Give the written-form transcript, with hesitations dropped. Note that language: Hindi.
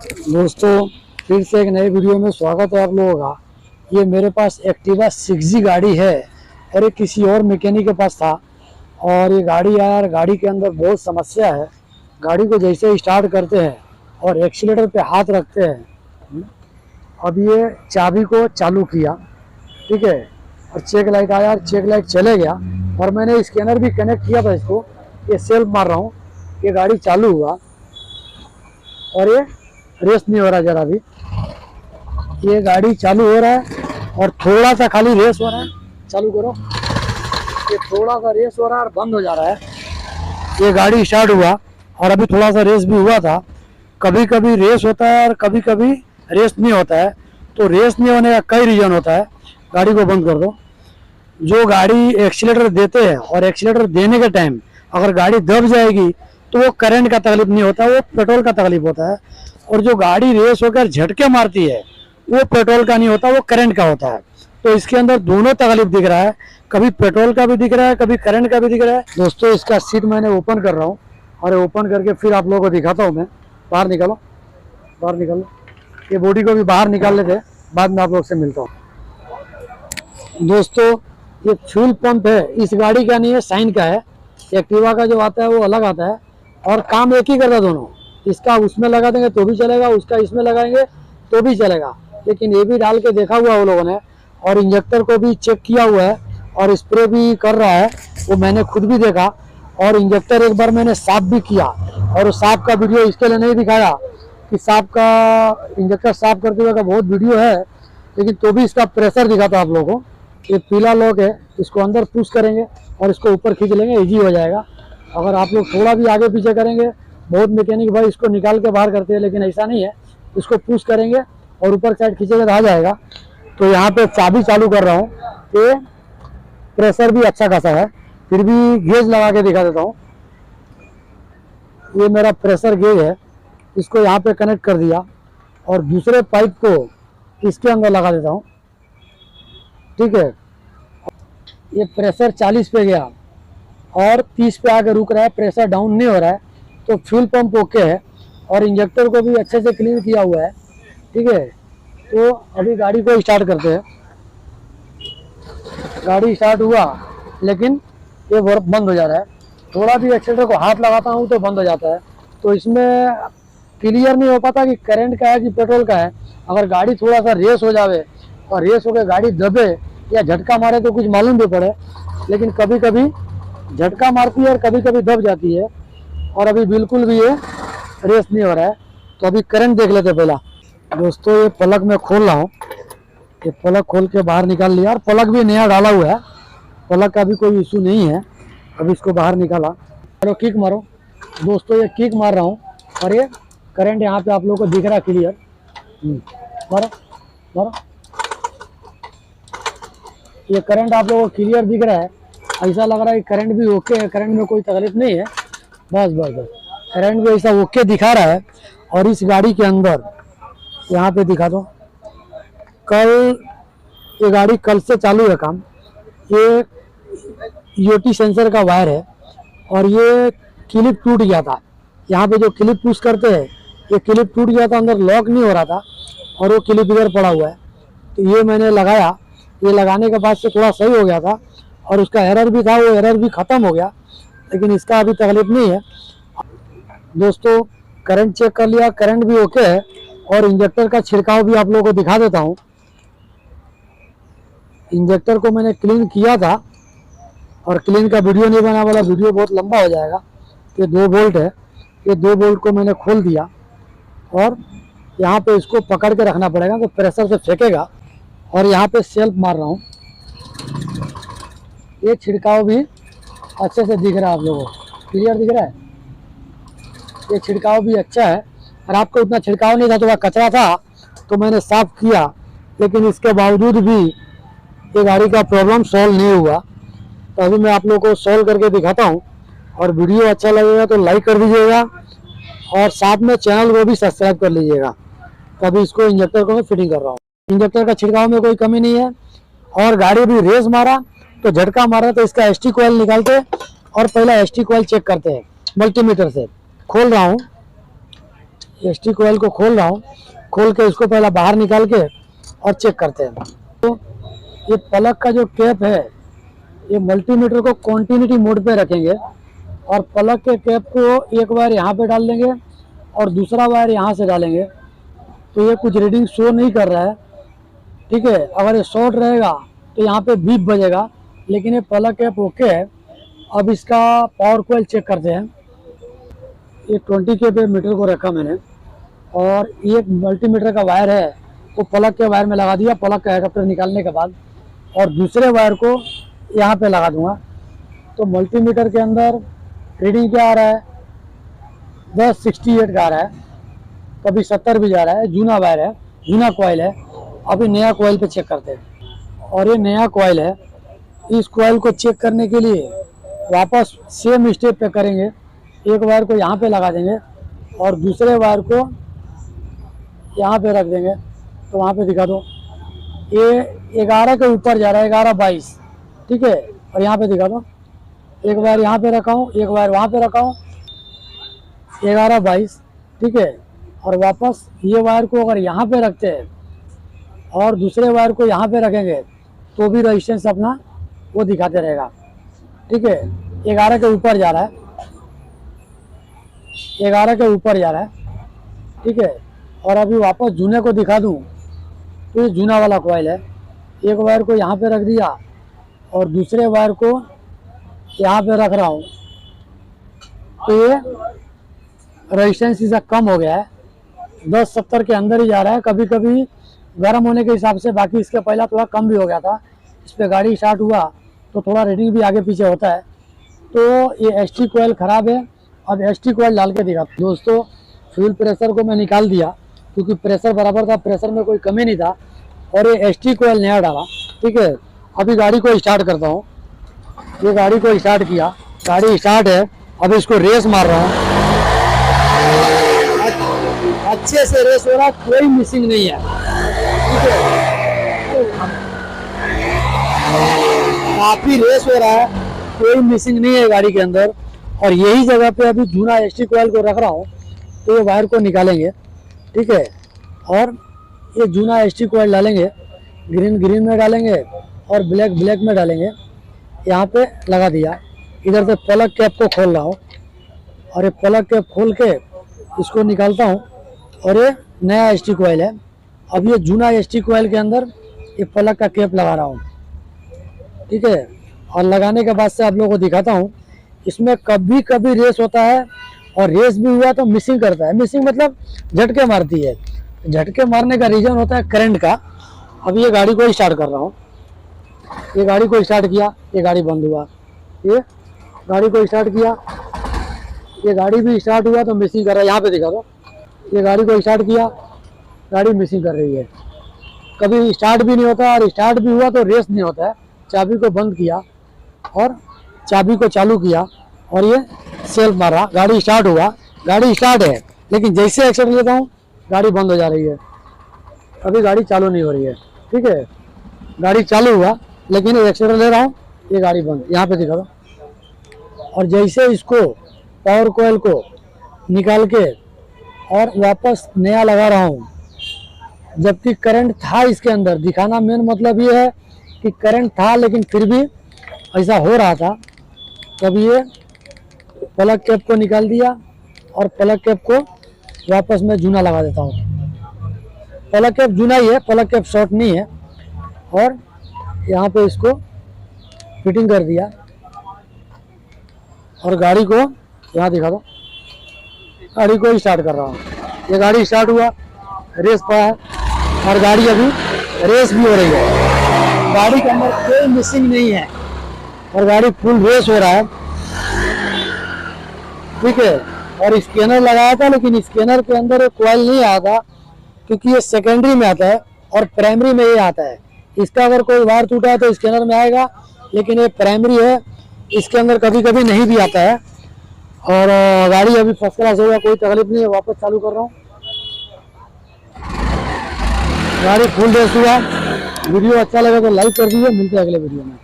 दोस्तों, फिर से एक नई वीडियो में स्वागत है आप लोगों का। ये मेरे पास एक्टिवा 6G गाड़ी है और ये किसी और मैकेनिक के पास था। और ये गाड़ी यार, गाड़ी के अंदर बहुत समस्या है। गाड़ी को जैसे स्टार्ट करते हैं और एक्सीलेटर पे हाथ रखते हैं, अब ये चाबी को चालू किया, ठीक है, और चेक लाइट आया, चेक लाइट चले गया। और मैंने स्कैनर भी कनेक्ट किया था इसको, ये सेल्फ मार रहा हूँ, ये गाड़ी चालू हुआ और ये रेस नहीं हो रहा जरा भी। ये गाड़ी चालू हो रहा है और थोड़ा सा खाली रेस हो रहा है। चालू करो, ये थोड़ा सा रेस हो रहा है और बंद हो जा रहा है। ये गाड़ी स्टार्ट हुआ और अभी थोड़ा सा रेस भी हुआ था। कभी कभी रेस होता है और कभी कभी रेस नहीं होता है। तो रेस नहीं होने का कई रीजन होता है। गाड़ी को बंद कर दो। जो गाड़ी एक्सीलेटर देते हैं और एक्सीलेटर देने के टाइम अगर गाड़ी दब जाएगी तो वो करंट का तकलीफ नहीं होता, वो पेट्रोल का तकलीफ होता है। और जो गाड़ी रेस होकर झटके मारती है वो पेट्रोल का नहीं होता, वो करंट का होता है। तो इसके अंदर दोनों तकलीफ दिख रहा है, कभी पेट्रोल का भी दिख रहा है, कभी करंट का भी दिख रहा है। दोस्तों, इसका सीट मैंने ओपन कर रहा हूँ और ओपन करके फिर आप लोगों को दिखाता हूँ मैं। बाहर निकालो, बाहर निकालो। ये बॉडी को भी बाहर निकाल लेते, बाद में आप लोग से मिलता हूँ। दोस्तों, ये फ्यूल पंप है, इस गाड़ी का नहीं है, साइन का है। एक्टिवा का जो आता है वो अलग आता है और काम एक ही करता है दोनों। इसका उसमें लगा देंगे तो भी चलेगा, उसका इसमें लगाएंगे तो भी चलेगा। लेकिन ये भी डाल के देखा हुआ वो लोगों ने और इंजेक्टर को भी चेक किया हुआ है और स्प्रे भी कर रहा है, वो मैंने खुद भी देखा। और इंजेक्टर एक बार मैंने साफ भी किया और उस साफ का वीडियो इसके लिए नहीं दिखाया कि साफ का इंजेक्टर साफ करते हुए का बहुत वीडियो है, लेकिन तो भी इसका प्रेशर दिखाता आप लोगों को। ये पीला लॉक है, इसको अंदर पुश करेंगे और इसको ऊपर खींच लेंगे, इजी हो जाएगा। अगर आप लोग थोड़ा भी आगे पीछे करेंगे, बहुत मैकेनिक भाई इसको निकाल के बाहर करते हैं, लेकिन ऐसा नहीं है। इसको पुश करेंगे और ऊपर साइड खींचेंगे तो आ जाएगा। तो यहाँ पे चाबी चालू कर रहा हूँ, ये प्रेशर भी अच्छा खासा है। फिर भी गेज लगा के दिखा देता हूँ। ये मेरा प्रेशर गेज है, इसको यहाँ पे कनेक्ट कर दिया और दूसरे पाइप को इसके अंदर लगा देता हूँ, ठीक है। ये प्रेशर 40 पे गया और 30 पे आके रुक रहा है, प्रेशर डाउन नहीं हो रहा है। तो फ्यूल पंप ओके है और इंजेक्टर को भी अच्छे से क्लीन किया हुआ है, ठीक है। तो अभी गाड़ी को स्टार्ट करते हैं। गाड़ी स्टार्ट हुआ लेकिन ये बंद हो जा रहा है। थोड़ा भी एक्सीलेटर को हाथ लगाता हूँ तो बंद हो जाता है। तो इसमें क्लियर नहीं हो पाता कि करंट का है कि पेट्रोल का है। अगर गाड़ी थोड़ा सा रेस हो जावे और रेस होकर गाड़ी दबे या झटका मारे तो कुछ मालूम भी पड़े, लेकिन कभी कभी झटका मारती है और कभी कभी दब जाती है। और अभी बिल्कुल भी ये रेस नहीं हो रहा है। तो अभी करंट देख लेते पहला। दोस्तों, ये प्लग मैं खोल रहा हूँ, ये प्लग खोल के बाहर निकाल लिया और प्लग भी नया डाला हुआ है, प्लग का भी कोई इशू नहीं है। अभी इसको बाहर निकाला। चलो किक मारो। दोस्तों, ये किक मार रहा हूँ और ये करंट यहाँ पे आप लोगों को दिख रहा है क्लियर। मारो मारो, ये करंट आप लोगों को क्लियर दिख रहा है। ऐसा लग रहा है कि करंट भी ओके है, करंट में कोई तकलीफ नहीं है। बस बस बस, करंट भी ऐसा ओके दिखा रहा है। और इस गाड़ी के अंदर यहाँ पे दिखा दो, ये गाड़ी कल से चालू है काम। ये ईओटी सेंसर का वायर है और ये क्लिप टूट गया था। यहाँ पे जो क्लिप पुश करते हैं, ये क्लिप टूट गया था, अंदर लॉक नहीं हो रहा था और वो क्लिप इधर पड़ा हुआ है। तो ये मैंने लगाया, ये लगाने के बाद से थोड़ा सही हो गया था और उसका एरर भी था, वो एरर भी ख़त्म हो गया। लेकिन इसका अभी तकलीफ नहीं है। दोस्तों, करंट चेक कर लिया, करंट भी ओके है। और इंजेक्टर का छिड़काव भी आप लोगों को दिखा देता हूँ। इंजेक्टर को मैंने क्लीन किया था और क्लीन का वीडियो नहीं बना वाला, वीडियो बहुत लंबा हो जाएगा। ये 2 बोल्ट है, ये 2 बोल्ट को मैंने खोल दिया और यहाँ पे इसको पकड़ के रखना पड़ेगा तो प्रेशर से फेंकेगा। और यहाँ पे सेल्फ मार रहा हूँ। ये छिड़काव भी अच्छे से दिख रहा है, आप लोगों को क्लियर दिख रहा है। ये छिड़काव भी अच्छा है और आपको उतना छिड़काव नहीं था, थोड़ा कचरा था तो मैंने साफ किया, लेकिन इसके बावजूद भी ये गाड़ी का प्रॉब्लम सॉल्व नहीं हुआ। तो अभी मैं आप लोगों को सॉल्व करके दिखाता हूँ। और वीडियो अच्छा लगेगा तो लाइक कर दीजिएगा और साथ में चैनल को भी सब्सक्राइब कर लीजिएगा। तो अभी इसको इंजेक्टर को मैं फिटिंग कर रहा हूँ। इंजेक्टर का छिड़काव में कोई कमी नहीं है और गाड़ी भी रेस मारा तो झटका मारा तो इसका एसटी कॉइल निकालते और पहला एसटी कॉइल चेक करते हैं मल्टीमीटर से। खोल रहा हूँ, एसटी कोयल को खोल रहा हूँ। खोल के इसको पहले बाहर निकाल के और चेक करते हैं। तो ये प्लग का जो कैप है, ये मल्टीमीटर को कॉन्टिन्यूटी मोड पे रखेंगे और प्लग के कैप को एक वायर यहाँ पे डाल देंगे और दूसरा वायर यहाँ से डालेंगे। तो ये कुछ रीडिंग शो नहीं कर रहा है, ठीक है। अगर ये शॉर्ट रहेगा तो यहाँ पे बीप बजेगा, लेकिन ये प्लग कैप ओके है। अब इसका पावर कॉइल चेक करते हैं। ये 20 के पे मीटर को रखा मैंने और ये मल्टीमीटर का वायर है वो प्लग के वायर में लगा दिया प्लग का एडाप्टर निकालने के बाद, और दूसरे वायर को यहाँ पे लगा दूंगा। तो मल्टीमीटर के अंदर रीडिंग क्या आ रहा है, 1068 का आ रहा है, कभी 70 भी जा रहा है। जूना वायर है, जूना कॉइल है। अभी नया कॉइल पे चेक करते हैं और ये नया कॉइल है। इस कॉइल को चेक करने के लिए वापस सेम स्टेप पे करेंगे। एक वायर को यहाँ पे लगा देंगे और दूसरे वायर को यहाँ पे रख देंगे। तो वहाँ पे दिखा दो, ये 11 के ऊपर जा रहा है, 11-22, ठीक है। और यहाँ पे दिखा दो, एक वायर यहाँ पे रखा हूँ, एक वायर वहाँ पे रखा हूँ, 11-22, ठीक है। और वापस ये वायर को अगर यहाँ पे रखते हैं और दूसरे वायर को यहाँ पे रखेंगे तो भी रेजिस्टेंस अपना वो दिखाते रहेगा, ठीक है। 11 के ऊपर जा रहा है, 11 के ऊपर जा रहा है, ठीक है। और अभी वापस जूने को दिखा दूँ तो ये जूना वाला कॉइल है। एक वायर को यहाँ पे रख दिया और दूसरे वायर को यहाँ पे रख रहा हूँ, तो ये रेजिस्टेंस इसका कम हो गया है, 10-70 के अंदर ही जा रहा है। कभी कभी गर्म होने के हिसाब से, बाकी इसके पहला थोड़ा कम भी हो गया था। इस पर गाड़ी स्टार्ट हुआ तो थोड़ा रीडिंग भी आगे पीछे होता है। तो ये एसटी कोयल ख़राब है। अब एसटी कोयल डाल के दिखा दोस्तों। फ्यूल प्रेशर को मैं निकाल दिया क्योंकि प्रेशर बराबर था, प्रेशर में कोई कमी नहीं था। और ये एसटी कोयल नया डाला, ठीक है। अभी गाड़ी को स्टार्ट करता हूँ। ये गाड़ी को स्टार्ट किया, गाड़ी स्टार्ट है। अभी इसको रेस मार रहा हूँ, अच्छे से रेस हो रहा, कोई मिसिंग नहीं है, ठीक है। काफी रेस हो रहा है, कोई मिसिंग नहीं है गाड़ी के अंदर। और यही जगह पे अभी जूना एसटी कोयल को रख रहा हूँ। तो ये वायर को निकालेंगे, ठीक है। और ये जूना एसटी कोयल डालेंगे, ग्रीन ग्रीन में डालेंगे और ब्लैक ब्लैक में डालेंगे। यहाँ पे लगा दिया। इधर से प्लग कैप को खोल रहा हूँ और ये प्लग कैप खोल के इसको निकालता हूँ। और ये नया एसटी कोयल है। अब ये जूना एसटी कोयल के अंदर ये प्लग का कैप लगा रहा हूँ, ठीक है। और लगाने के बाद से आप लोगों को दिखाता हूँ। इसमें कभी कभी रेस होता है और रेस भी हुआ तो मिसिंग करता है। मिसिंग मतलब झटके मारती है। झटके मारने का रीज़न होता है करंट का। अब ये गाड़ी को स्टार्ट कर रहा हूँ। ये गाड़ी को स्टार्ट किया, ये गाड़ी बंद हुआ। ये गाड़ी को स्टार्ट किया, ये गाड़ी भी स्टार्ट हुआ तो मिसिंग कर रहा है। यहाँ पे दिखा दो, ये गाड़ी को स्टार्ट किया, गाड़ी मिसिंग कर रही है। कभी स्टार्ट भी नहीं होता और स्टार्ट भी हुआ तो रेस नहीं होता है। चाबी को बंद किया और चाबी को चालू किया और ये सेल्फ मारा, गाड़ी स्टार्ट हुआ। गाड़ी स्टार्ट है लेकिन जैसे एक्सीलेटर लेता हूँ गाड़ी बंद हो जा रही है। अभी गाड़ी चालू नहीं हो रही है, ठीक है। गाड़ी चालू हुआ लेकिन एक्सीलेटर ले रहा हूँ, ये गाड़ी बंद। यहाँ पे दिखा दो। और जैसे इसको पावर कोयल को निकाल के और वापस नया लगा रहा हूँ, जबकि करंट था इसके अंदर। दिखाना मेन मतलब ये है कि करंट था लेकिन फिर भी ऐसा हो रहा था। तब ये प्लग कैप को निकाल दिया और प्लग कैप को वापस मैं जूना लगा देता हूँ। प्लग कैप जूना ही है, प्लग कैप शॉर्ट नहीं है। और यहाँ पे इसको फिटिंग कर दिया और गाड़ी को यहाँ दिखा दो। गाड़ी को स्टार्ट कर रहा हूँ। ये गाड़ी स्टार्ट हुआ, रेस पड़ा है और गाड़ी अभी रेस भी हो रही है। गाड़ी के अंदर कोई मिसिंग नहीं है और गाड़ी फुल रेस हो रहा है, ठीक है। और स्कैनर लगाया था लेकिन स्कैनर के अंदर कोयल नहीं आता क्योंकि ये सेकेंडरी में आता है और प्राइमरी में ये आता है। इसका अगर कोई वायर टूटा है तो स्कैनर में आएगा, लेकिन ये प्राइमरी है, इसके अंदर कभी कभी नहीं भी आता है। और गाड़ी अभी फर्स्ट क्लास होगा, कोई तकलीफ नहीं है। वापस चालू कर रहा हूँ, गाड़ी फुल रेस हुआ। वीडियो अच्छा लगा तो लाइक कर दीजिए। मिलते हैं अगले वीडियो में।